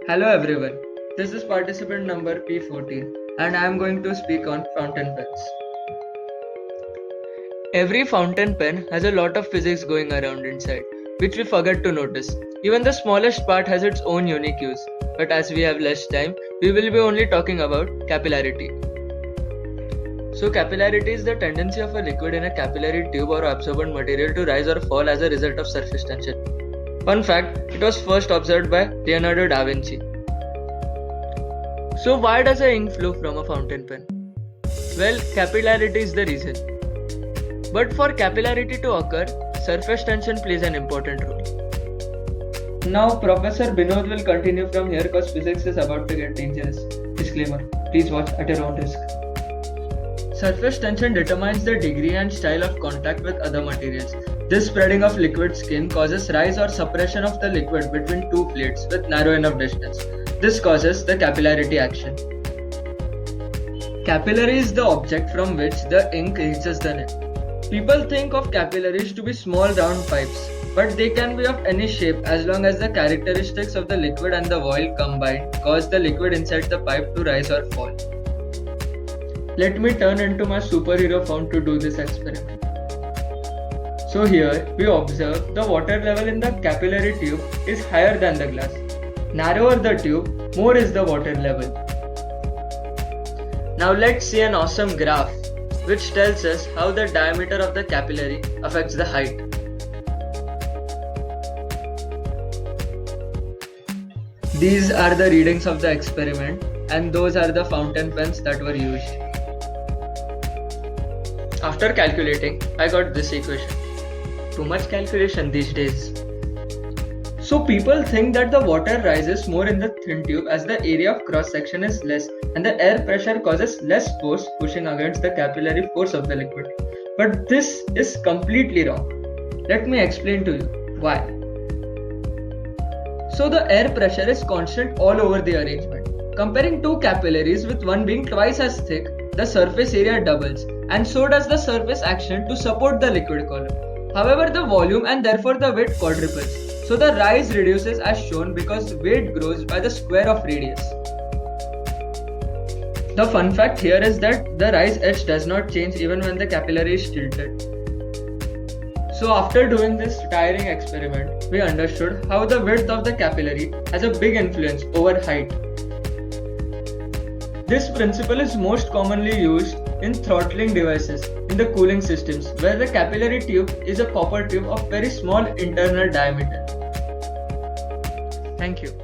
Hello everyone, this is participant number P14 and I am going to speak on fountain pens. Every fountain pen has a lot of physics going around inside, which we forget to notice. Even the smallest part has its own unique use, but as we have less time, we will be only talking about capillarity. So capillarity is the tendency of a liquid in a capillary tube or absorbent material to rise or fall as a result of surface tension. Fun fact, it was first observed by Leonardo da Vinci. So why does the ink flow from a fountain pen? Well, capillarity is the reason. But for capillarity to occur, surface tension plays an important role. Now Professor Binod will continue from here because physics is about to get dangerous. Disclaimer, please watch at your own risk. Surface tension determines the degree and style of contact with other materials. This spreading of liquid skin causes rise or suppression of the liquid between two plates with narrow enough distance. This causes the capillarity action. Capillary is the object from which the ink reaches the nib. People think of capillaries to be small round pipes, but they can be of any shape as long as the characteristics of the liquid and the voil combined cause the liquid inside the pipe to rise or fall. Let me turn into my superhero form to do this experiment. So here we observe the water level in the capillary tube is higher than the glass. Narrower the tube, more is the water level. Now let's see an awesome graph which tells us how the diameter of the capillary affects the height. These are the readings of the experiment and those are the fountain pens that were used. After calculating, I got this equation. Too much calculation these days. So people think that the water rises more in the thin tube as the area of cross section is less and the air pressure causes less force pushing against the capillary force of the liquid. But this is completely wrong. Let me explain to you why. So the air pressure is constant all over the arrangement. Comparing two capillaries with one being twice as thick, the surface area doubles and so does the surface action to support the liquid column. However, the volume and therefore the weight quadruples. So the rise reduces as shown because weight grows by the square of radius. The fun fact here is that the rise edge does not change even when the capillary is tilted. So after doing this tiring experiment, we understood how the width of the capillary has a big influence over height. This principle is most commonly used in throttling devices in the cooling systems where the capillary tube is a copper tube of very small internal diameter. Thank you.